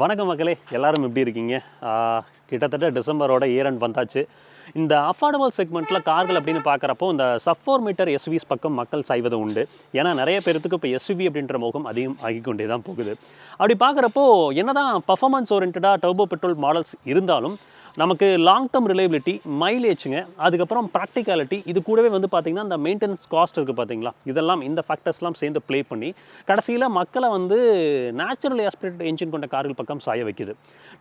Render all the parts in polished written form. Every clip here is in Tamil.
வணக்கம் மக்களே, எல்லாரும் எப்படி இருக்கீங்க? கிட்டத்தட்ட டிசம்பரோட இயர் எண்ட் வந்தாச்சு. இந்த அஃபோர்டபுள் செக்மெண்ட்டில் கார்கள் அப்படின்னு பார்க்குறப்போ இந்த சப் 4 மீட்டர் எஸ்யூவிஸ் பக்கம் மக்கள் சாய்வது உண்டு. ஏன்னா நிறைய பேர்த்துக்கு இப்போ எஸ்யூவி அப்படின்ற மோகம் அதிகம் ஆகிக்கொண்டே தான் போகுது. அப்படி பார்க்குறப்போ என்னதான் பர்ஃபார்மன்ஸ் ஓரியன்டாக டர்போ பெட்ரோல் மாடல்ஸ் இருந்தாலும் நமக்கு லாங் டேர்ம் ரிலையபிலிட்டி, மைலேஜுங்க, அதுக்கப்புறம் ப்ராக்டிகாலிட்டி, இது கூடவே வந்து பார்த்திங்கன்னா இந்த மெயின்டெனன்ஸ் காஸ்ட் இருக்குது பார்த்தீங்களா, இதெல்லாம் இந்த ஃபேக்டர்ஸ்லாம் சேர்ந்து ப்ளே பண்ணி கடைசியில் மக்களை வந்து நேச்சுரல் ஆஸ்பிரேட்டட் என்ஜின் கொண்ட கார்கள் பக்கம் சாய வைக்குது.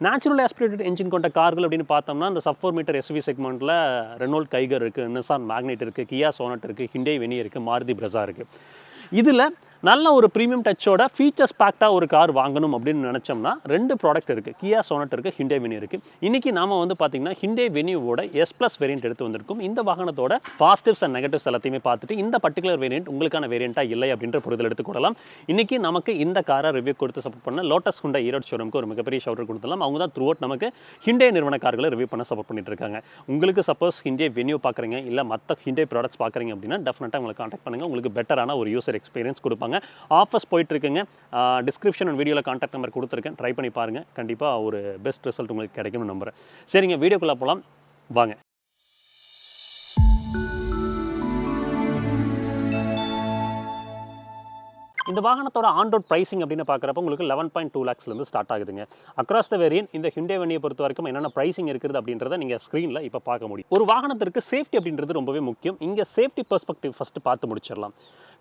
நேச்சுரல் ஆஸ்பிரேட்டட் என்ஜின் கொண்ட கார்கள் அப்படின்னு பார்த்தோம்னா இந்த சப் 4 மீட்டர் எஸ்யூவி செக்மெண்ட்டில் ரெனோல்ட் கைகர் இருக்குது, நிசான் மேக்னைட் இருக்குது, கியா சோனட் இருக்குது, ஹிண்டே வெனி இருக்குது, மாருதி பிரஸா இருக்குது. இதில் நல்ல ஒரு ப்ரீமியம் டச்சோட ஃபீச்சர்ஸ் பேக்டாக ஒரு கார் வாங்கணும் அப்படின்னு நினச்சோம்னா ரெண்டு ப்ராடக்ட் இருக்குது, கியா சோனட் இருக்குது, ஹிண்டே வெனி இருக்குது. இன்றைக்கி நாம் வந்து பார்த்திங்கன்னா ஹிண்டே வெனியோட S+ வேரியண்ட் எடுத்து வந்திருக்கும். இந்த வாகனத்தோட பாசிட்டிவ்ஸ் அண்ட் நெகட்டிவ்ஸ் எல்லாத்தையுமே பார்த்துட்டு இந்த பர்டிகுலர் வேரியண்ட் உங்களுக்கான வேரியண்ட்டாக இல்லை அப்படின்ற புரிதல் எடுத்துக்கொள்ளலாம். இன்றைக்கி நமக்கு இந்த காரை ரிவ்யூ கொடுத்து சப்போர்ட் பண்ண லோட்டஸ் ஹுண்டாய் ஈரோடு ஷோரூமுக்கு ஒரு மிகப்பெரிய ஷவுட் கொடுத்துலாம். அவங்க தான் த்ரூ அவுட் நமக்கு ஹிண்டே நிறுவன கார்களை ரிவ்யூ பண்ண சப்போர்ட் பண்ணிட்டு இருக்காங்க. உங்களுக்கு சப்போஸ் ஹிண்டே வெனியூ பார்க்குறீங்க இல்லை மற்ற ஹிண்டே ப்ராடக்ட்ஸ் பார்க்குறீங்க அப்படின்னா டெஃபினட்டாக உங்களை கான்டாக்ட் பண்ணுங்கள். உங்களுக்கு பெட்டரான ஒரு யூசர் எக்ஸ்பீரியன்ஸ் கொடுப்பாங்க. ஆஃபர்ஸ் போயிட்டு இருக்குங்க. டிஸ்கிரிப்ஷன் அண்ட் வீடியோவில் கான்டாக்ட் நம்பர் கொடுத்துருக்கேன், ட்ரை பண்ணி பாருங்கள். கண்டிப்பாக ஒரு பெஸ்ட் ரிசல்ட் உங்களுக்கு கிடைக்கும்னு நம்புகிறேன். சரிங்க, வீடியோக்குள்ளே போகலாம் வாங்க. இந்த வாகனத்தோட ஆன் ரோட் ப்ரைசிங் அப்படின்னு பார்க்குறப்ப உங்களுக்கு 11.2 lakhsலேருந்து ஸ்டார்ட் ஆகுதுங்க. அக்ராஸ் த வேரியன்ட் இந்த ஹிண்டே வெனியை பொறுத்த வரைக்கும் என்னென்ன ப்ரைசிங் இருக்குது அப்படின்றத நீங்கள் ஸ்க்ரீனில் இப்போ பார்க்க முடியும். ஒரு வாகனத்திற்கு சேஃப்டி அப்படின்றது ரொம்பவே முக்கியம். இங்கே சேஃப்டி பெர்ஸ்பெக்டிவ் ஃபஸ்ட்டு பார்த்து முடிச்சிடலாம்.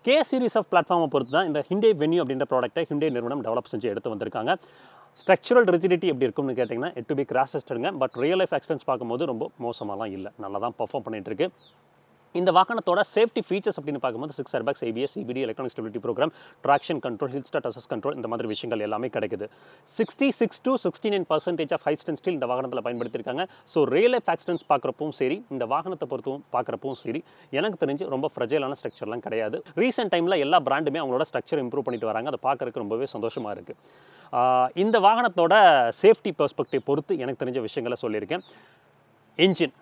கே சீரிஸ் ஆஃப் பிளாட்ஃபார்மை பொறுத்து தான் இந்த ஹிண்டே வெனியூ அப்படின்ற ப்ராடக்ட்டை ஹிண்டே நிறுவனம் டெவலப் செஞ்சு எடுத்து வந்திருக்காங்க. ஸ்ட்ரக்சரல் ரிஜிடிட்டி எப்படி இருக்கும்னு கேட்டிங்கன்னா இட் டு பி கிராஷ் டெஸ்டடுங்க. பட் ரியல் லைஃப் ஆக்சிடென்ட்ஸ் பார்க்கும்போது ரொம்ப மோசமாலாம் இல்லை, நல்லா தான் பர்ஃபார்ம் பண்ணிகிட்டு இருக்கு. இந்த வாகனத்தோட சேஃப்டி ஃபீச்சர்ஸ் அப்படின்னு பார்க்கும்போது 6 airbags, ABS, CBD, electronic stability program, traction control, hill start assist control, இந்த மாதிரி விஷயங்கள் எல்லாமே கிடைக்குது. 66 to 69% of high strength steel இந்த வாகனத்தில் பயன்படுத்தியிருக்காங்க. ஸோ ரியல் லைஃப் ஆக்சிடென்ட்ஸ் பார்க்குறப்பவும் சரி, இந்த வாகனத்தை பொறுத்தும் பார்க்குறப்பவும் சரி, எனக்கு தெரிஞ்சு ரொம்ப ஃப்ரெஜைலான ஸ்ட்ரக்சர்லாம் கிடையாது. ரீசெண்ட் டைமில் எல்லா பிராண்டுமே அவங்களோட ஸ்ட்ரக்சர் இம்ப்ரூவ் பண்ணிட்டு வராங்க. அதை பார்க்குறதுக்கு ரொம்பவே சந்தோஷமாக இருக்குது. இந்த வாகனத்தோட சேஃப்டி பெர்ஸ்பெக்டிவ் பொறுத்து எனக்கு தெரிஞ்ச விஷயங்களை சொல்லியிருக்கேன். என்ஜின்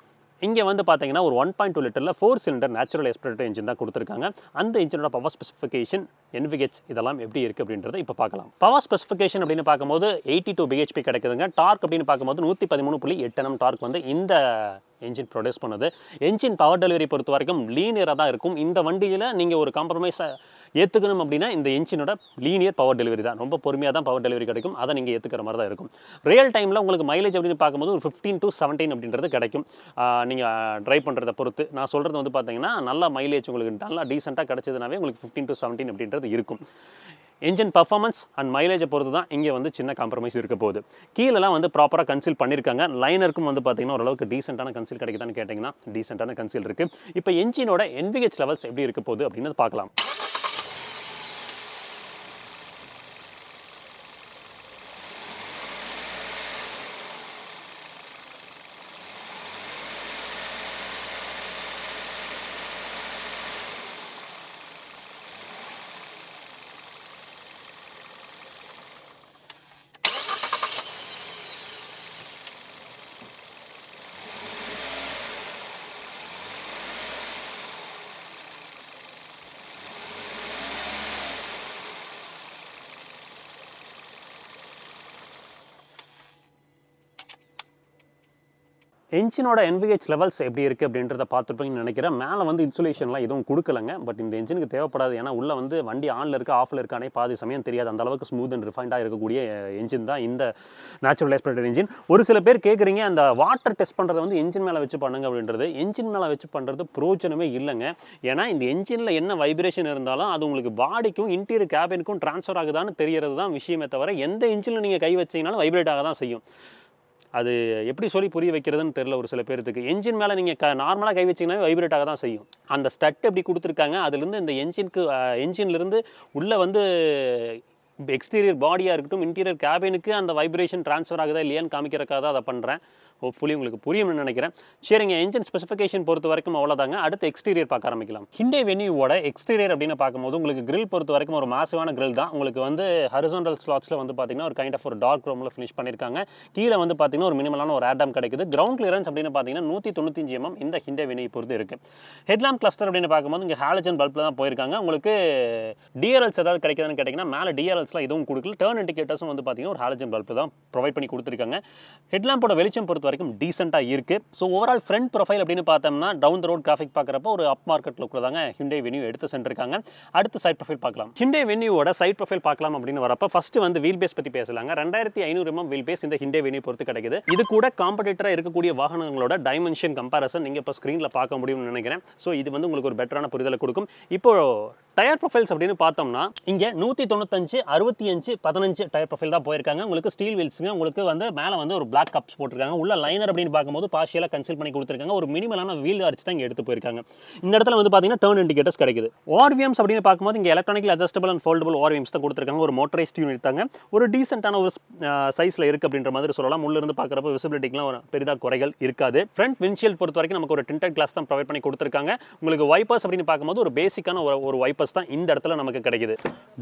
இங்கே வந்து பார்த்தீங்கன்னா ஒரு 1.2 லிட்டரில் 4 சிலிண்டர் நேச்சுரல் ஆஸ்பிரேட்டட் என்ஜின் தான் கொடுத்துருக்காங்க. அந்த என்ஜினோட பவர் ஸ்பெசிஃபிகேஷன், NVH இதெல்லாம் எப்படி இருக்குது அப்படின்றத இப்போ பார்க்கலாம். பவர் ஸ்பெசிஃபிகேஷன் அப்படின்னு பார்க்கும்போது 82 bhp கிடைக்குதுங்க. டார்க் அப்படின்னு பார்க்கும்போது 113.8 Nm டார்க் வந்து இந்த என்ஜின் ப்ரொடியூஸ் பண்ணுது. என்ஜின் பவர் டெலிவரி பொறுத்த வரைக்கும் லீனியராக தான் இருக்கும். இந்த வண்டியில் நீங்கள் ஒரு காம்ப்ரமைஸை ஏற்றுக்கணும் அப்படின்னா இந்த என்ஜினோட லீனியர் பவர் டெலிவரி தான், ரொம்ப பொறுமையாக தான் பவர் டெலிவரி கிடைக்கும். அதை நீங்கள் ஏற்றுக்கிற மாதிரி தான் இருக்கும். ரியல் டைமில் உங்களுக்கு மைலேஜ் அப்படின்னு பார்க்கும்போது ஒரு 15 to 17 அப்படின்றது கிடைக்கும். நீங்கள் ட்ரைவ் பண்ணுறதை பொறுத்து. நான் சொல்கிறது வந்து பார்த்தீங்கன்னா நல்ல மைலேஜ் உங்களுக்கு நல்லா டீசெண்டாக கிடைச்சதுனாவே உங்களுக்கு 15 to 17 அப்படின்றது இருக்கும். என்ஜின் பர்ஃபார்மன்ஸ் அண்ட் மைலேஜை பொறுத்து தான் இங்கே வந்து சின்ன காம்ப்ரமைஸ் இருக்க போகுது. கீழெல்லாம் வந்து ப்ராப்பராக கன்சீல் பண்ணியிருக்காங்க. லைனருக்கும் வந்து பார்த்தீங்கன்னா ஓரளவுக்கு டீசெண்டான கன்சீல் கிடைக்குதான்னு கேட்டிங்கன்னா டீசெண்டான கன்சீல் இருக்குது. இப்போ என்ஜினோட NVH லெவல்ஸ் எப்படி இருக்க போகுது அப்படின்னு பார்க்கலாம். என்ஜினோட NVH லெவல்ஸ் எப்படி இருக்குது அப்படின்றத பார்த்துருப்பீங்கன்னு நினைக்கிறேன். மேலே வந்து இன்சுலேஷன்லாம் எதுவும் கொடுக்கலங்க. பட் இந்த என்ஜினுக்கு தேவைப்படாது. ஏன்னா உள்ளே வந்து வண்டி ஆனில் இருக்குது, ஆஃபில் இருக்கானே பாதி சமயம் தெரியாது. அந்த அளவுக்கு ஸ்மூத் அண்ட் ரிஃபைண்டாக இருக்கக்கூடிய என்ஜின் தான் இந்த நேச்சுரல் ஆஸ்பிரேட்டட் என்ஜின். ஒரு சில பேர் கேட்குறீங்க அந்த வாட்டர் டெஸ்ட் பண்ணுறதை வந்து என்ஜின் மேலே வச்சு பண்ணுங்க அப்படின்றது. என்ஜின் மேலே வச்சு பண்ணுறது பிரோஜனமே இல்லைங்க. ஏன்னா இந்த என்ஜினில் என்ன வைப்ரேஷன் இருந்தாலும் அது உங்களுக்கு பாடிக்கும் இன்டீரியர் கேபினுக்கும் ட்ரான்ஸ்ஃபர் ஆகுதான்னு தெரியறது தான் விஷயமே தவிர எந்த என்ஜினில் நீங்கள் கை வச்சிங்கனாலும் வைப்ரேட் ஆக தான் செய்யும். அது எப்படி சொல்லி புரிய வைக்கிறதுன்னு தெரியல ஒரு சில பேருக்கு. என்ஜின் மேலே நீங்கள் நார்மலாக கை வச்சிங்கன்னா வைப்ரேட் ஆக தான் செய்யும். அந்த ஸ்டட் எப்படி கொடுத்துருக்காங்க, அதுலேருந்து இந்த என்ஜின்லேருந்து உள்ளே வந்து எக்ஸ்டீரியர் பாடியாக இருக்கட்டும், இன்டீரியர் கேபினுக்கு அந்த வைப்ரேஷன் ட்ரான்ஸ்ஃபர் ஆகுதா இல்லையான்னு காமிக்கிறக்காக தான் அதை பண்ணுறேன். ஹோப்ஃபுல்லி உங்களுக்கு புரியும்னு நினைக்கிறேன். சரிங்க, என்ஜின் ஸ்பெசிஃபிகேஷன் பொறுத்த வரைக்கும் அவ்வளோதாங்க. அடுத்து எக்ஸ்டீரியர் பார்க்க ஆரம்பிக்கலாம். ஹிண்டே வெனியூவோட எக்ஸ்டீரியர் அப்படின்னு பார்க்கும்போது உங்களுக்கு கிரில் பொறுத்த வரைக்கும் ஒரு மாசிவான கிரில் தான். உங்களுக்கு வந்து ஹரிசாண்டல் ஸ்லாட்ஸில் வந்து பார்த்தீங்கன்னா ஒரு கைண்ட் ஆஃப் ஒரு டார்க் ரோமில் ஃபினிஷ் பண்ணியிருக்காங்க. கீழே வந்து பார்த்தீங்கன்னா ஒரு மினிமலான ஒரு ஏர்டாம் கிடைக்குது. கிரவுண்ட் கிளியரன்ஸ் அப்படின்னு பார்த்தீங்கன்னா 195 mm இந்த ஹிண்டே வெனியூ பொறுத்து இருக்குது. ஹெட்லாம்ப் கிளஸ்டர் அப்படின்னு பார்க்கும்போது இங்கே ஹாலஜன் பல்பில் தான் போயிருக்காங்க. உங்களுக்கு டிஆர்எல்ஸ் ஏதாவது கிடைக்குதுன்னு கேட்டிங்கன்னா மேலே டிஆர்எல்ஸ் சிக்னல்ஸ்லாம் எதுவும் கொடுக்கல. டர்ன் இண்டிகேட்டர்ஸும் வந்து பார்த்தீங்கன்னா ஒரு ஹாலஜன் பல்ப் தான் ப்ரொவைட் பண்ணி கொடுத்துருக்காங்க. ஹெட்லாம்போட வெளிச்சம் பொறுத்த வரைக்கும் டீசெண்டாக இருக்குது. ஸோ ஓவரால் ஃப்ரண்ட் ப்ரொஃபைல் அப்படின்னு பார்த்தோம்னா டவுன் த ரோட் கிராஃபிக் பார்க்குறப்போ ஒரு அப் மார்க்கெட் லுக்கில் தாங்க ஹிண்டே வென்யூ எடுத்து சென்றிருக்காங்க. அடுத்து சைட் ப்ரொஃபைல் பார்க்கலாம். ஹிண்டே வென்யூவோட சைட் ப்ரொஃபைல் பார்க்கலாம் அப்படின்னு வரப்போ ஃபர்ஸ்ட் வந்து வீல் பேஸ் பற்றி பேசலாங்க. 2500 mm வீல் பேஸ் இந்த ஹிண்டே வென்யூ பொறுத்து கிடைக்குது. இது கூட காம்படிட்டராக இருக்கக்கூடிய வாகனங்களோட டைமென்ஷன் கம்பேரிசன் நீங்கள் இப்போ ஸ்க்ரீனில் பார்க்க முடியும்னு நினைக்கிறேன். ஸோ இது வந்து உங்களுக்கு ஒரு பெட்டரான புரிதலை கொடுக்கும். இப்போ டயர் ப்ரொஃபைல்ஸ் அப்படின்னு பார்த்தோம்னா இங்கே 195, 65, 15 டயர் ப்ரொஃபைல் தான் போயிருக்காங்க. உங்களுக்கு ஸ்டீல் வீல்ஸுங்க. உங்களுக்கு வந்து மேலே வந்து ஒரு பிளாக் கப்ஸ் போட்டிருக்காங்க. உள்ள லைனர் அப்படின்னு பார்க்கும்போது பார்ஷியலாக கன்சில் பண்ணி கொடுத்துருக்காங்க. ஒரு மினிமலான வீல் அரிச்சு தான் இங்கே எடுத்து போயிருக்காங்க. இந்த இடத்துல வந்து பார்த்தீங்கன்னா டர்ன் இண்டிகேட்டர்ஸ் கிடைக்குது. ஆர்விஎம்ஸ் அப்படின்னு பார்க்கும்போது இங்கே எலக்ட்ரானிக்கலி அட்ஜஸ்டபிள் அண்ட் ஃபோல்டபிள் ஆர்விஎம்ஸ் தான் கொடுத்துருக்காங்க. ஒரு மோட்டரைஸ்ட் யூனிட் தாங்க. ஒரு டீசென்ட்டான ஒரு சைஸில் இருக்குது அப்படின்ற மாதிரி சொல்லலாம். உள்ள இருந்து பார்க்குறப்ப விசிபிலிட்டிக்குலாம் ஒரு பெரிதாக குறைகள் இருக்காது. ஃப்ரண்ட் விண்ட்ஷீல்ட் பொறுத்த வரைக்கும் நமக்கு ஒரு டிண்டட் கிளாஸ் தான் ப்ரொவைட் பண்ணி கொடுத்துருக்காங்க. உங்களுக்கு வைப்பர்ஸ் அப்படின்னு பார்க்கும்போது ஒரு பேசிக்கான ஒரு வைப்பர்ஸ் தான் இந்த இடத்துல நமக்கு கிடைக்குது.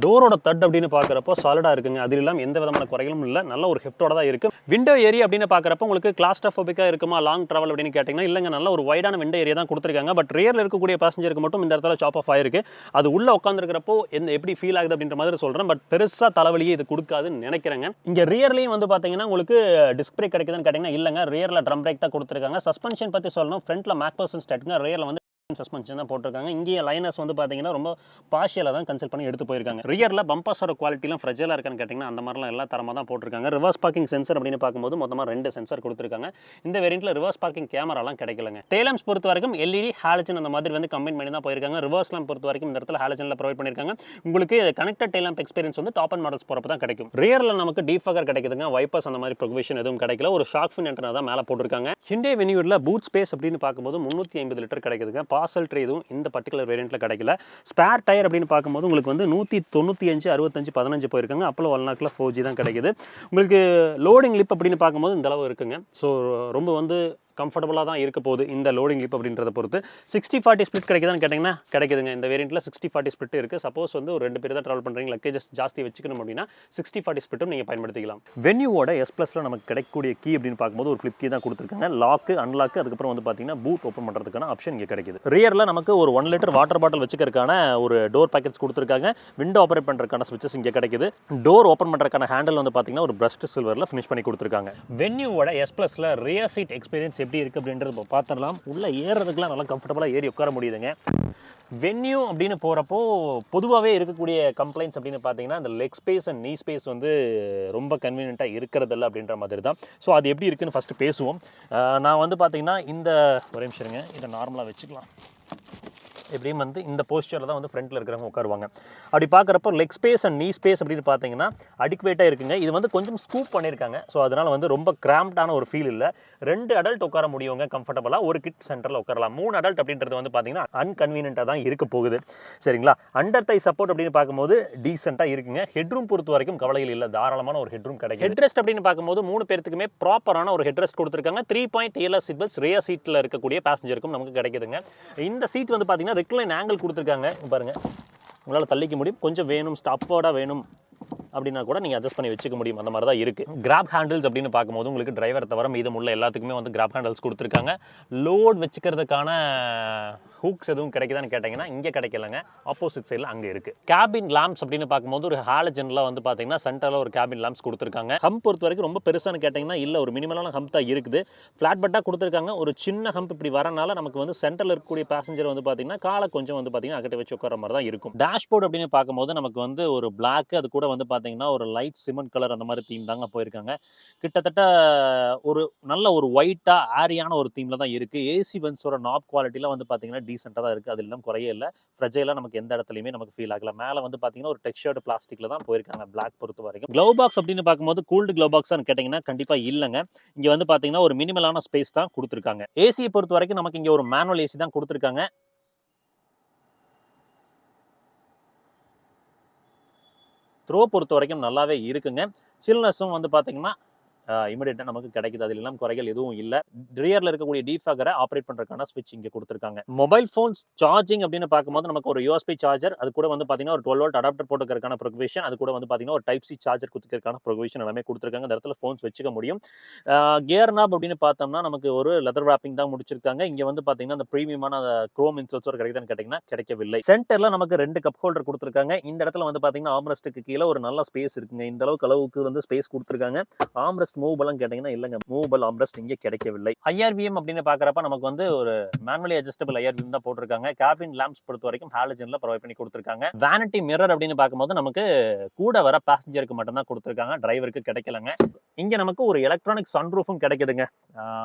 டோரோட தட் அப்படின்னு பார்க்குறப்போ சாலிடாக இருக்குங்க. அதில் இல்லாமல் எந்த விதமான குறைகளும் இல்லை. நல்ல ஒரு ஹெஃப்டோட தான் இருக்குது. விண்டோ ஏரியா அப்படின்னு பார்க்குறப்போ உங்களுக்கு கிளாஸ்ட்ரோஃபோபிக்காக இருக்குமா லாங் ட்ராவல் அப்படின்னு கேட்டிங்கன்னா இல்லைங்க, நல்ல ஒரு வைடான விண்டோ ஏரியா தான் கொடுத்துருக்காங்க. பட் ரியரில் இருக்கக்கூடிய பேசஞ்சருக்கு மட்டும் இந்த இடத்துல சாப் ஆஃப் ஆயிருக்கு. அது உள்ள உட்காந்துருக்கிறப்போ எப்படி ஃபீல் ஆகுது அப்படின்ற மாதிரி சொல்கிறேன். பட் பெருசாக தலைவலியே இது கொடுக்காதுன்னு நினைக்கிறேங்க. இங்கே ரியர்லையும் வந்து பார்த்தீங்கன்னா உங்களுக்கு டிஸ்க் பிரேக் கிடைக்குதுன்னு கேட்டிங்கன்னா இல்லைங்க, ரியரில் ட்ரம் பிரேக் தான் கொடுத்துருக்காங்க. சஸ்பென்ஷன் பற்றி சொல்லணும், ஃப்ரண்ட்டில் மேக்பர்சன் ஸ்டேட்டுங்க, ரியரில் வந்து சஸ்பென்ஷன் தான் போட்டிருக்காங்க. இங்கே லைனர்ஸ் வந்து பார்த்தீங்கன்னா ரொம்ப பார்ஷியலாக தான் கன்சல்ட் பண்ணி எடுத்து போயிருக்காங்க. ரியரில் பம்பர்ஸோட குவாலிட்டிலாம் ஃப்ரெஜலாக இருக்கான்னு கேட்டிங்கன்னா அந்த மாதிரிலாம் எல்லா தரமாக தான் போட்டிருக்காங்க. ரிவர்ஸ் பார்க்கிங் சென்சர் அப்படின்னு பார்க்கும்போது மொத்தமாக 2 சென்சர் கொடுத்துருக்காங்க. இந்த வேரியண்ட்டில் ரிவர்ஸ் பார்க்கிங் கேமராலாம் கிடைக்கலங்க. டேலம்ஸ் பொறுத்த வரைக்கும் எல்இடி ஹாலஜன் அந்த மாதிரி வந்து கம்பைன் பண்ணி தான் போயிருக்காங்க. ரிவர்ஸ்லாம் பொறுத்த வரைக்கும் இந்த இடத்துல ஹாலஜனில் ப்ரொவைட் பண்ணியிருக்காங்க. உங்களுக்கு கனெக்டட் டேலாம்ப் எக்ஸ்பீரியன்ஸ் வந்து டாப் அண்ட் மாடல்ஸ் போகிறப்ப தான் கிடைக்கும். ரியரில் நமக்கு டீஃபகர் கிடைக்குதுங்க. வைப்பர்ஸ் அந்த மாதிரி ப்ரொவிஷன் எதுவும் கிடைக்கல. ஒரு ஷார்க் ஃபின் என்டர்னா தான் மேலே போட்டிருக்காங்க. ஹிண்டே வென்யூவில் பூட் ஸ்பேஸ் அப்படின்னு பார்க்கும்போது 350 லிட்டர் கிடைக்குதுங்க. பார்சல் ட்ரே எதுவும் இந்த பர்டிகுலர் வேரியண்ட்டில் கிடைக்கல. ஸ்பேர் டயர் அப்படின்னு பார்க்கும்போது உங்களுக்கு வந்து 195, 65, 15 போயிருக்காங்க. அப்போ வல்நாக்கில் 4G தான் கிடைக்குது. உங்களுக்கு லோடிங் லிப் அப்படின்னு பார்க்கும்போது இந்த அளவு இருக்குங்க. ஸோ ரொம்ப வந்து கம்ஃபர்டபுளாக தான் இருக்க போகுது இந்த லோடிங் லிப் அப்படின்றத பொறுத்து. 60-40 ஸ்பிளிட் கிடைக்குதான்னு கேட்டிங்கன்னா கிடைக்குதுங்க. இந்த வேரியண்ட்டில் 60-40 ஸ்பிளிட் இருக்குது. சப்போஸ் வந்து ஒரு 2 பேர் தான் ட்ராவல் பண்ணுறீங்க, லக்கேஜஸ் ஜாஸ்தி வச்சுக்கணும் அப்படின்னா 60-40 ஸ்பிளிட்டும் நீங்கள் பயன்படுத்திக்கலாம். வென்யூவோட S+ல நமக்கு கிடைக்கக்கூடிய கீ அப்படின்னு பார்க்கும்போது ஒரு ஃப்ளிப் கீ தான் கொடுத்துருக்காங்க. லாக்கு, அன்லாக்கு, அதுக்கப்புறம் வந்து பார்த்தீங்கன்னா பூட் ஓப்பன் பண்ணுறதுக்கான ஆப்ஷன் இங்கே கிடைக்குது. ரியரில் நமக்கு ஒரு 1 லிட்டர் வாட்டர் பாட்டில் வச்சுக்கிறதுக்கான ஒரு டோர் பேக்கெட்ஸ் கொடுத்துருக்காங்க. விண்டோ ஆப்ரேட் பண்ணுறதுக்கான ஸ்விட்சஸ் இங்கே கிடைக்குது. டோர் ஓப்பன் பண்ணுறதுக்கான ஹேண்டில் வந்து பார்த்தீங்கன்னா ஒரு பிரஸ்ட் சில்வரில் ஃபினிஷ் பண்ணி கொடுத்துருக்காங்க. வென்யூவோட S+ல ரியர் சீட் எக்ஸ்பீரியன்ஸ் எப்படி இருக்குது அப்படின்றது பார்த்துடலாம். உள்ளே ஏறுறதுக்குலாம் நல்லா கம்ஃபர்டபுளாக ஏறி உட்கார முடியுதுங்க. வென்யூ அப்படின்னு போகிறப்போ பொதுவாகவே இருக்கக்கூடிய கம்ப்ளைண்ட்ஸ் அப்படின்னு பார்த்தீங்கன்னா இந்த லெக் ஸ்பேஸ் அண்ட் நீ ஸ்பேஸ் வந்து ரொம்ப கன்வீனியண்ட்டாக இருக்கிறதில்ல அப்படின்ற மாதிரி தான். ஸோ அது எப்படி இருக்குன்னு ஃபஸ்ட்டு பேசுவோம். நான் வந்து பார்த்தீங்கன்னா இந்த ஒரே நிமிஷங்க, இதை நார்மலாக வச்சுக்கலாம். எப்படியும் வந்து இந்த போஸ்டரில் தான் வந்து ஃப்ரண்ட்டில் இருக்கிறவங்க உட்காருவாங்க. அப்படி பார்க்குறப்போ லெக் ஸ்பேஸ் அண்ட் நீ ஸ்பேஸ் அப்படின்னு பார்த்தீங்கன்னா அடிக்குவேட்டாக இருக்குங்க. இது வந்து கொஞ்சம் ஸ்கூப் பண்ணியிருக்காங்க. ஸோ அதனால் வந்து ரொம்ப கிராம்ப்டான ஒரு ஃபீல் இல்லை. 2 அடல்ட் உட்கார முடியுங்க கம்ஃபர்டபுளாக. ஒரு கிட் சென்டரில் உட்காரலாம். 3 அடல்ட் அப்படின்றது வந்து பார்த்தீங்கன்னா அன்கன்வீனியண்ட்டாக தான் இருக்க போகுது. சரிங்களா? அண்டர் தை சப்போர்ட் அப்படின்னு பார்க்கும்போது டீசெண்டாக இருக்குங்க. ஹெட்ரூம் பொறுத்த வரைக்கும் கவலைகள் இல்லை. தாராளமான ஒரு ஹெட்ரூம் கிடைக்கும். ஹெட்ரெஸ்ட் அப்படின்னு பார்க்கும்போது 3 பேருக்குமே ப்ராப்பரான ஒரு ஹெட்ரெஸ்ட் கொடுத்துருக்காங்க. 3-point TLS seat belts rear சீட்டில் இருக்கக்கூடிய பேசஞ்சருக்கும் நமக்கு கிடைக்குதுங்க. இந்த சீட் வந்து பார்த்தீங்கன்னா ரெக்லைன் ஆங்கிள் கொடுத்துருக்காங்க. பாருங்க, உங்களால் தள்ளிக்க முடியும். கொஞ்சம் வேணும், ஸ்டாப்போர்டாக வேணும் அப்படின்னா கூட நீங்கள் அட்ஜஸ்ட் பண்ணி வச்சுக்க முடியும். அந்த மாதிரி தான் இருக்குது. கிராப் ஹேண்டில்ஸ் அப்படின்னு பார்க்கும்போது உங்களுக்கு டிரைவர் தவிர மீதமுள்ள எல்லாத்துக்குமே வந்து கிராப் ஹேண்டில்ஸ் கொடுத்துருக்காங்க. லோட் வச்சுக்கிறதுக்கான ஹூக்ஸ் எதுவும் கிடைக்குதான்னு கேட்டிங்கன்னா இங்கே கிடைக்கலங்க. ஆப்போசிட் சைடில் அங்கே இருக்குது. கேபின் லாம்ப்ஸ் அப்படின்னு பார்க்கும்போது ஒரு ஹாலஜனில் வந்து பார்த்தீங்கன்னா சென்டரில் ஒரு கேபின் லாம்ப்ஸ் கொடுத்துருக்காங்க. ஹம்ப் பொறுத்த வரைக்கும் ரொம்ப பெருசானு கேட்டிங்கன்னா இல்லை, ஒரு மினிமலான ஹம்ப் தான் இருக்குது. ஃப்ளாட் பட்டாக கொடுத்துருக்காங்க. ஒரு சின்ன ஹம்ப் இப்படி வரனால நமக்கு வந்து சென்டரில் இருக்கக்கூடிய பேசஞ்சர் வந்து பார்த்தீங்கன்னா காலை கொஞ்சம் வந்து பார்த்தீங்கன்னா அகட்ட வச்சு உட்கார மாதிரி தான் இருக்கும். டேஷ்போர்ட் அப்படின்னு பார்க்கும்போது நமக்கு வந்து ஒரு பிளாக், அது கூட வந்து பார்த்தீங்கன்னா ஒரு லைட் சிமெண்ட் கலர் அந்த மாதிரி தீம் தாங்க போயிருக்காங்க. கிட்டத்தட்ட ஒரு நல்ல ஒரு ஒயிட்டாக ஏரியான ஒரு தீமில் தான் இருக்குது. ஏசி பென்ஸோட நாப் குவாலிட்டியில் வந்து பார்த்தீங்கன்னா டீசெண்டாக தான் இருக்குது. அது எல்லாம் குறையே இல்லை. ஃப்ரெஜைலாக நமக்கு எந்த இடத்துலையுமே நமக்கு ஃபீல் ஆகல. மேலே வந்து பார்த்தீங்கன்னா ஒரு டெக்ஸ்சர்டு பிளாஸ்டிக்கில் தான் போயிருக்காங்க பிளாக் பொறுத்த வரைக்கும். க்ளவ் பாக்ஸ் அப்படின்னு பார்க்கும்போது கூல்டு க்ளவ் பாக்ஸ்னு கேட்டிங்கன்னா கண்டிப்பாக இல்லைங்க. இங்கே வந்து பார்த்தீங்கன்னா ஒரு மினிமலான ஸ்பேஸ் தான் கொடுத்துருக்காங்க. ஏசியை பொறுத்த வரைக்கும் நமக்கு இங்கே ஒரு மேனுவல் ஏசி தான் கொடுத்துருக்காங்க. த்ரோ பொறுத்த வரைக்கும் நல்லாவே இருக்குங்க. சில்னஸும் வந்து பார்த்தீங்கன்னா இமிடியேட்டாக நமக்கு கிடைக்குது. அதில் எல்லாம் குறைகள் எதுவும் இல்லை. ரியரில் இருக்கக்கூடிய டிஃபாகரை ஆப்ரேட் பண்ணுறதுக்கான ஸ்விட்ச் இங்கே கொடுத்துருக்காங்க. மொபைல் ஃபோன்ஸ் சார்ஜிங் அப்படின்னு பார்க்கும்போது நமக்கு ஒரு யூஎஸ்பி சார்ஜர், அது கூட வந்து பார்த்தீங்கன்னா ஒரு 12 வோல்ட் அடாப்டர் போட்டுக்கிறதுக்கான ப்ரொவிஷன், அது கூட வந்து பார்த்தீங்கன்னா ஒரு டைப் சி சார்ஜர் கொடுத்துக்கிறதுக்கான ப்ரொவிஷன் எல்லாமே கொடுத்துருக்காங்க. இந்த இடத்துல ஃபோன்ஸ் வச்சுக்க முடியும். கியர் நாப் அப்படின்னு பார்த்தோம்னா நமக்கு ஒரு லெதர் ராப்பிங் தான் முடிச்சிருக்காங்க. இங்கே வந்து பார்த்தீங்கன்னா அந்த ப்ரீமியமான குரோம் இன்சோல்ஸோட கிடைக்குதான்னு கேட்டிங்கன்னா கிடைக்கவில்லை. சென்டரில் நமக்கு 2 கப் ஹோல்டர் கொடுத்துருக்காங்க. இந்த இடத்துல வந்து பார்த்தீங்கன்னா ஆம்ரெஸ்ட்டுக்கு கீழே ஒரு நல்ல ஸ்பேஸ் இருக்குங்க. இந்த அளவுக்கு வந்து ஸ்பேஸ் கொடுத்துருக்காங்க. ஆம்ரெஸ்ட் மூவபெல்லாம் கேட்டிங்கன்னா இல்லைங்க, மூவபிள் ஆம்ரெஸ்ட் இங்கே கிடைக்கவில்லை. ஐஆர்விஎம் அப்படின்னு பார்க்குறப்ப நமக்கு வந்து ஒரு மேனுவலி அட்ஜஸ்டபிள் ஐஆர்விஎம் தான் போட்டிருக்காங்க. கேபின் லேம்ப்ஸ் பொறுத்த வரைக்கும் ஹாலஜன்ல ப்ரொவைட் பண்ணி கொடுத்துருக்காங்க. வேனிட்டி மிரர் அப்படின்னு பார்க்கும்போது நமக்கு கூட வர பேசஞ்சருக்கு மட்டும் தான் கொடுத்துருக்காங்க, டிரைவருக்கு கிடைக்கலங்க. இங்க நமக்கு ஒரு எலக்ட்ரானிக் சன்ரூஃபும் கிடைக்குதுங்க.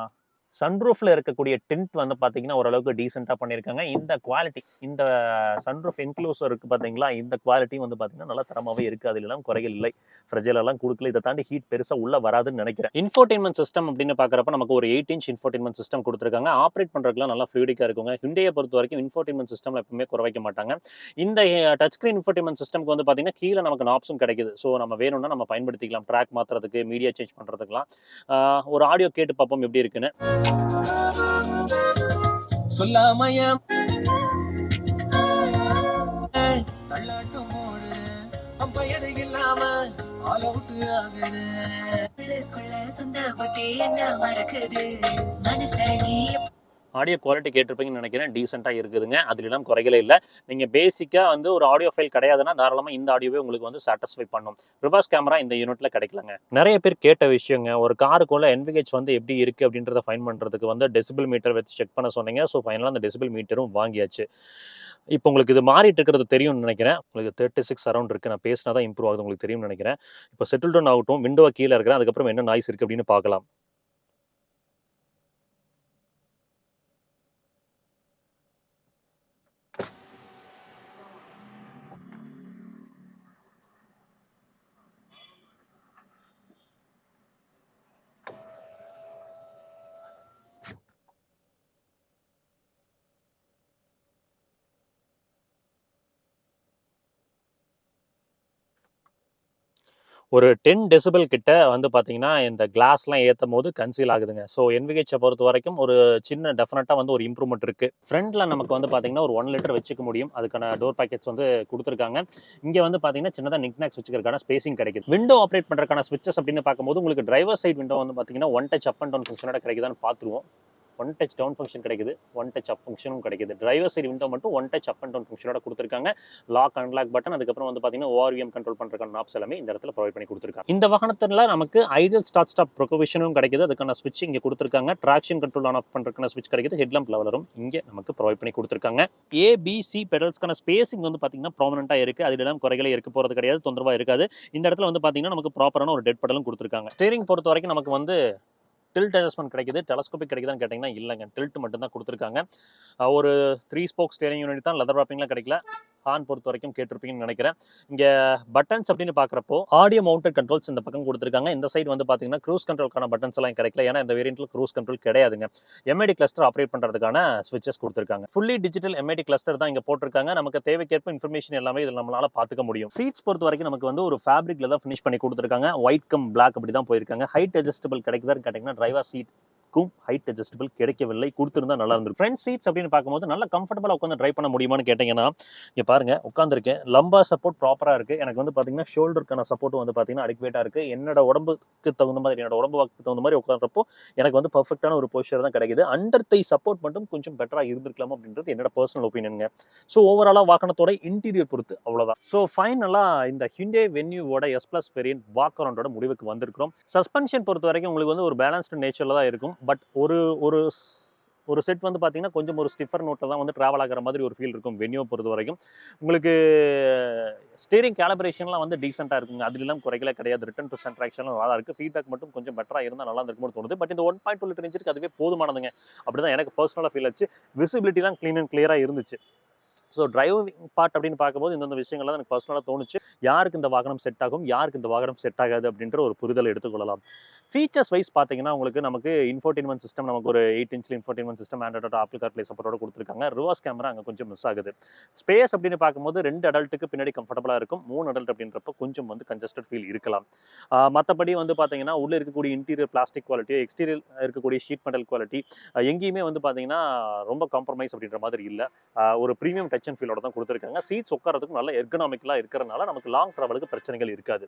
சன்ரூஃப்ல இருக்கக்கூடிய டிண்ட் வந்து பார்த்தீங்கன்னா ஓரளவுக்கு டீசெண்டாக பண்ணியிருக்காங்க. இந்த குவாலிட்டி, இந்த சன்ரூஃப் இன்க்ளூசிவ் இருக்கு பார்த்தீங்களா, இந்த குவாலிட்டி வந்து பார்த்தீங்கன்னா நல்லா தரமாகவே இருக்குது. அதிலெல்லாம் குறைகள் இல்லை. ஃப்ரெஜில் எல்லாம் கொடுக்கல. இதை தாண்டி ஹீட் பெருசாக உள்ள வராதுன்னு நினைக்கிறேன். இன்ஃபோடெயின்மெண்ட் சிஸ்டம் அப்படின்னு பார்க்குறப்ப நமக்கு ஒரு 8 இன்ச் இன்ஃபோடெயின்மெண்ட் சிஸ்டம் கொடுத்துருக்காங்க. ஆப்ரேட் பண்ணுறதுக்குலாம் நல்லா ஃப்ளூயிடிக்காக இருக்குங்க. ஹிண்டேயை பொறுத்த வரைக்கும் இன்ஃபோடெயின்மெண்ட் சிஸ்டம்ல எப்பவுமே குறைக்க மாட்டாங்க. இந்த டச் ஸ்க்ரீன் இன்ஃபோடெயின்மெண்ட் சிஸ்டம்க்கு வந்து பார்த்தீங்கன்னா கீழே நமக்கு நாப்ஸும் கிடைக்குது. ஸோ நம்ம வேணும்னா நம்ம பயன்படுத்திக்கலாம். ட்ராக் மாற்றுறதுக்கு, மீடியா சேஞ்ச் பண்ணுறதுக்குலாம். ஒரு ஆடியோ கேட்டு பார்ப்போம் எப்படி இருக்குன்னு. சொல்லாமையா தள்ளாட்டம் ஓடுறேன், அம்பயர் இல்லாம ஆல் அவுட் ஆகுறேன். சொந்த புத்தி என்ன மறக்குது மனசரங்கி. ஆடியோ குவாலிட்டி கேட்டிருப்பீங்கன்னு நினைக்கிறேன். டீசெண்டாக இருக்குதுங்க. அதுலாம் குறைகளே இல்லை. நீங்கள் பேசிக்காக வந்து ஒரு ஆடியோ ஃபைல் கிடையாதுன்னா தாராளமாக இந்த ஆடியோவே உங்களுக்கு வந்து சாட்டிஸ்ஃபை பண்ணும். ரிவர்ஸ் கேமரா இந்த யூனிட்டில் கிடைக்கலங்க. நிறைய பேர் கேட்ட விஷயங்க, ஒரு காருக்குள்ள NVH வந்து எப்படி இருக்குது அப்படின்றத ஃபைன் பண்ணுறதுக்கு வந்து டெசிபிள் மீட்டர் வச்சு செக் பண்ண சொன்னீங்க. ஸோ ஃபைனலாக அந்த டெசிபிள் மீட்டரும் வாங்கியாச்சு. இப்போ உங்களுக்கு இது மாறிட்டு இருக்கிறது தெரியும்னு நினைக்கிறேன். உங்களுக்கு 36 அரௌண்ட் இருக்குது. நான் பேசினா தான் இம்ப்ரூவ் ஆகுது உங்களுக்கு தெரியும்னு நினைக்கிறேன். இப்போ செட்டில் டவுன் ஆகட்டும். விண்டோவை கீழே இருக்கிறேன். அதுக்கப்புறம் என்ன நாய்ஸ் இருக்குது அப்படின்னு பார்க்கலாம். ஒரு 10 டெசிபிள் கிட்ட வந்து பார்த்தீங்கன்னா இந்த கிளாஸ்லாம் ஏற்றும் போது கன்சீல் ஆகுதுங்க. ஸோ NVH பொறுத்த வரைக்கும் ஒரு சின்ன டெஃபினட்டாக வந்து ஒரு இம்ப்ரூவ்மெண்ட் இருக்குது. ஃப்ரண்ட்டில் நமக்கு வந்து பார்த்தீங்கன்னா ஒரு 1 லிட்டர் வச்சுக்க முடியும். அதுக்கான டோர் பேக்கெட்ஸ் வந்து கொடுத்துருக்காங்க. இங்கே வந்து பார்த்தீங்கன்னா சின்னதாக நிக்நாக்ஸ் வச்சுக்கிறதுக்கான ஸ்பேசிங் கிடைக்குது. விண்டோ ஆப்ரேட் பண்ணுறதுக்கான ஸ்விட்சஸ் அப்படின்னு பார்க்கும்போது உங்களுக்கு டிரைவர் சைட் விண்டோ வந்து பார்த்தீங்கன்னா one touch up and down ஃபங்க்ஷனோட கிடைக்குதான்னு பார்த்துருவோம். ஒன் டச் டவுன் ஃபங்க்ஷன் கிடைக்குது, ஒன் டச் அப் ஃபங்க்ஷனும் கிடைக்குது. டிரைவர் சைடு விண்டோ மட்டும் one touch up and down ஃபங்க்ஷனோட கொடுத்துருக்காங்க. லாக் அன்லாக் பட்டன், அதுக்கப்புறம் வந்து பார்த்தீங்கன்னா ORVM கண்ட்ரோல் பண்ணுறதுக்கான நாப்ஸ் எல்லாமே இந்த இடத்துல ப்ரொவைட் பண்ணி கொடுத்துருக்காங்க. இந்த வாகனத்தில் நமக்கு ஐடியல் ஸ்டார்ட் ஸ்டாப் ப்ரொவிஷனும் கிடைக்குது. அதுக்கான ஸ்விட்ச் இங்கே கொடுத்துருக்காங்க. ட்ராக்ஷன் கண்ட்ரோல் ஆன் ஆஃப் பண்ணுறதுக்கான ஸ்விட்ச் கிடைக்குது. ஹெட்லாம்ப் லெவலரும் இங்கே நமக்கு ப்ரொவைட் பண்ணி கொடுத்துருக்காங்க. ABC பெடல்ஸ்க்கான ஸ்பேசிங் வந்து பார்த்தீங்கன்னா ப்ராமினெண்ட்டாக இருக்குது. அதிலெல்லாம் குறைகளே இருக்க போகிறது கிடையாது, தொந்தரவாக இருக்காது. இந்த இடத்துல வந்து பார்த்தீங்கன்னா நமக்கு ப்ராப்பரான ஒரு டெட் பெடலும் கொடுத்துருக்காங்க. ஸ்டீரிங் பொறுத்த வரைக்கும் நமக்கு வந்து டில்ட் அட்ஜஸ்ட்மெண்ட் கிடைக்குது. டெலஸ்கோபிக் கிடைக்குதான்னு கேட்டிங்கன்னா இல்லைங்க, டில்ட் மட்டும் தான் கொடுத்துருக்காங்க. ஒரு 3 ஸ்போக் ஸ்டேரிங் யூனிட் தான், லெதர் ராப்பிங்லாம் கிடைக்கல. ஹார்ன் பொறுத்த வரைக்கும் கேட்டிருப்பீங்கன்னு நினைக்கிறேன். இங்கே பட்டன்ஸ் அப்படின்னு பார்க்குறப்போ ஆடியோ மவுண்டட் கண்ட்ரோல்ஸ் இந்த பக்கம் கொடுத்துருக்காங்க. இந்த சைடு வந்து பார்த்தீங்கன்னா க்ரூஸ் கண்ட்ரோலுக்கான பட்டன்ஸ் எல்லாம் கிடைக்கல. ஏன்னா இந்த வேரியண்ட்டில் க்ரூஸ் கண்ட்ரோல் கிடையாதுங்க. MID கிளஸ்டர் ஆப்ரேட் பண்ணுறதுக்கான ஸ்விட்சஸ் கொடுத்துருக்காங்க. ஃபுல்லி டிஜிட்டல் MID கிளஸ்டர் தான் இங்கே போட்டிருக்காங்க. நமக்கு தேவைக்கேற்ப இன்ஃபர்மேஷன் எல்லாமே இதில் நம்மளால பார்த்துக்க முடியும். சீட்ஸ் பொறுத்த வரைக்கும் நமக்கு வந்து ஒரு ஃபேப்ரிக்ல தான் ஃபினிஷ் பண்ணி கொடுத்துருக்காங்க. ஒயிட் கம் பிளாக் அப்படி தான் போயிருக்காங்க. ஹைட் அட்ஜஸ்டபிள் கிடைக்குதான்னு கேட்டிங்கன்னா டிரைவர் சீட் ஹைட் அட்ஜஸ்டபிள் கிடைக்கவில்லை. கொடுத்திருந்தா நல்லா இருந்திருக்கும். ஃப்ரண்ட் சீட்ஸ் அப்படின்னு பார்க்கும்போது நல்ல கம்ஃபர்டபுளாக உட்காந்து ட்ரைவ் பண்ண முடியுமான்னு கேட்டிங்கன்னா இங்கே பாருங்க, உட்காந்துருக்கேன். லம்பா சப்போர்ட் ப்ராப்பராக இருக்குது. எனக்கு வந்து பார்த்தீங்கன்னா ஷோல்டருக்கான சப்போர்ட்டும் வந்து பார்த்தீங்கன்னா அடிக்வேட்டாக இருக்குது. என்னோட உடம்புக்கு தகுந்த மாதிரி, என்னோட உடம்பு வாக்கு தகுந்த மாதிரி உட்காந்துறப்போ எனக்கு வந்து பர்ஃபெக்டான ஒரு பொசிஷன் தான் கிடைக்குது. அண்டர் தை சப்போர்ட் மட்டும் கொஞ்சம் பெட்டராக இருந்திருக்கலாம் அப்படின்றது என்னோட பர்சனல் ஒப்பீனியனுங்க. ஸோ ஓவராலாக வாகனத்தோட இன்டீரியர் பொறுத்து அவ்வளோதான். ஸோ ஃபைனலாக இந்த ஹிண்டே வென்யூவோட S+ வேரியன்ட் வாக் அரௌண்டோட முடிவுக்கு வந்திருக்கிறோம். சஸ்பென்ஷன் பொறுத்த வரைக்கும் உங்களுக்கு வந்து ஒரு பேலன்ஸ்டு நேச்சரில் தான் இருக்கும். பட் ஒரு ஒரு செட் வந்து பார்த்தீங்கன்னா கொஞ்சம் ஒரு ஸ்டிஃபர் நோட்டில் தான் வந்து ட்ராவல் ஆகிற மாதிரி ஒரு ஃபீல் இருக்கும் வென்யூ பொறுத்த வரைக்கும். உங்களுக்கு ஸ்டீரிங் கேலிப்ரேஷன்லாம் வந்து டீசெண்டாக இருக்குங்க. அதுலாம் குறைகளே கிடையாது. ரிட்டர்ன் டு சென்டர் ஆக்ஷன்லாம் நல்லா இருக்குது. ஃபீட்பேக் மட்டும் கொஞ்சம் பெட்டராக இருந்தால் நல்லா இருக்கும்னு தோணுது. பட் இந்த 1.2 லிட்டர் இன்ஜினுக்கு அதுவே போதுமானதுங்க. அப்படி தான் எனக்கு பர்சனலாக ஃபீல் ஆச்சு. விசிபிலிட்டிலாம் க்ளீன் அண்ட் கிளியராக இருந்துச்சு. ஸோ டிரைவிங் பார்ட் அப்படின்னு பார்க்கும்போது இந்தந்த விஷயங்கள்லாம் எனக்கு பர்சனலாக தோணுச்சு. யாருக்கு இந்த வாகனம் செட் ஆகும், யாருக்கு இந்த வாகனம் செட் ஆகாது அப்படின்ற ஒரு புரிதலை எடுத்துக்கொள்ளலாம். ஃபீச்சர்ஸ் வைஸ் பார்த்தீங்கன்னா, உங்களுக்கு நமக்கு இன்ஃபோடெயின்மென்ட் சிஸ்டம் நமக்கு ஒரு 8 இன்ச்ல infotainment system Android Apple CarPlay சப்போர்ட்டோட குடுத்துருக்காங்க. ரிவர்ஸ் கேமரா அங்க கொஞ்சம் மிஸ் ஆகுது. ஸ்பேஸ் அப்படின்னு பார்க்கும்போது 2 அடல்ட்டுக்கு பின்னாடி கம்ஃபர்டபுளா இருக்கும். 3 அடல்ட் அப்படின்றப்போ கொஞ்சம் வந்து கன்ஜஸ்டட் ஃபீல் இருக்கலாம். மத்தபடி வந்து பார்த்தீங்கன்னா, உள்ள இருக்கக்கூடிய இன்டீரியர் பிளாஸ்டிக் குவாலிட்டி, எக்ஸ்டீரியர் இருக்கக்கூடிய ஷீட் மெட்டல் குவாலிட்டி எங்கேயுமே வந்து பார்த்தீங்கன்னா, ரொம்ப காம்ப்ரமைஸ் அப்படின்ற மாதிரி இல்ல. ஒரு பிரீமியம் டச் அண்ட் ஃபீலோட தான் குடுத்துருக்காங்க. சீட்ஸ் உட்கார்றதுக்கு நல்ல எர்கனாமிக்கலா இருக்கிறனால நமக்கு லாங் டிராவலுக்கு பிரச்சனைகள் இருக்காது.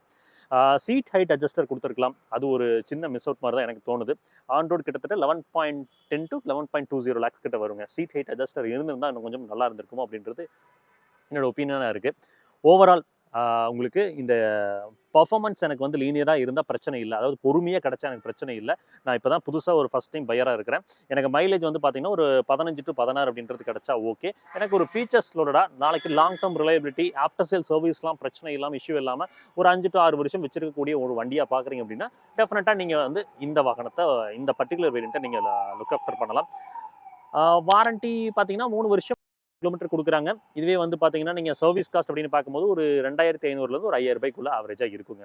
சீட் ஹைட் அட்ஜஸ்டர் குடுத்துருக்கலாம். அது ஒரு சின்ன மிஸ் அவுட் மாரி தான் எனக்கு தோணுது. ஆன் ரோட் கிட்டத்தட்ட 11.10 டூ 11.20 லேக்ஸ் கிட்ட வருங்க. சீட் ஹைட் அட்ஜஸ்டர் இருந்திருந்தா இன்னும் கொஞ்சம் நல்லா இருந்திருக்குமோ அப்படின்றது என்னோட ஒப்பீனியனா இருக்கு. ஓவரால் உங்களுக்கு இந்த பெர்ஃபார்மன்ஸ் எனக்கு வந்து லீனியரா இருந்தா பிரச்சனை இல்ல. அதாவது பொறுமையா கிடைச்சா எனக்கு பிரச்சனை இல்ல. நான் இப்ப தான் புதுசா ஒரு ஃபர்ஸ்ட் டைம் பையரா இருக்கிறேன். எனக்கு மைலேஜ் வந்து பார்த்தீங்கன்னா, ஒரு 15 டூ 16 அப்படின்றது கிடைச்சா ஓகே. எனக்கு ஒரு ஃபீச்சர்ஸ் லோடடா நாளைக்கு long term reliability, after sale சர்வீஸ்லாம் பிரச்சனை இல்லாம, இஷ்யூ இல்லாம ஒரு 5 டூ 6 வருஷம் வச்சிருக்கக்கூடிய ஒரு வண்டியா பார்க்குறீங்க அப்படின்னா, டெஃபினட்டா நீங்க வந்து இந்த வாகனத்த இந்த பர்ட்டிகுலர் வேரியண்ட்ட நீங்க லுக் ஆஃப்டர் பண்ணலாம். வாரண்டி பார்த்தீங்கன்னா 3 வருஷம் கிலோமீட்டர் குடுக்குறாங்க. இதுவே வந்து பார்த்தீங்கன்னா, நீங்க சர்வீஸ் காஸ்ட் அப்படின்னு பார்க்கும்போது ஒரு 2500லேருந்து ஒரு ரூ. 5000க்குள்ள ஆவரேஜா இருக்குங்க.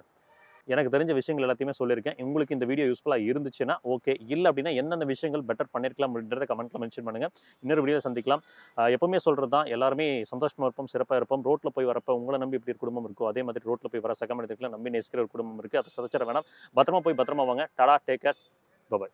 எனக்கு தெரிஞ்ச விஷயங்கள் எல்லாத்தையுமே சொல்லியிருக்கேன். உங்களுக்கு இந்த வீடியோ யூஸ்ஃபுல்லா இருந்துச்சுன்னா ஓகே. இல்ல அப்படின்னா எந்தெந்த விஷயங்கள் பெட்டர் பண்ணியிருக்கலாம் அப்படின்றத கமெண்ட்ல மென்ஷன் பண்ணுங்க. இன்னொரு வீடியோல சந்திக்கலாம். எப்பவுமே சொல்றது தான் எல்லாருமே சந்தோஷமா இருப்போம், சிறப்பா இருப்போம். ரோட்ல போய் வரப்ப உங்கள நம்பி எப்படி ஒரு குடும்பம் இருக்கோ, அதே மாதிரி ரோட்ல போய் வர சக மனிதர்கள நம்பி நேசிக்கிற ஒரு குடும்பம் இருக்கு. அத சிதைச்சிட வேணாம். பத்திரமா போய் பத்திரமா வாங்க. Tata, take care. பை.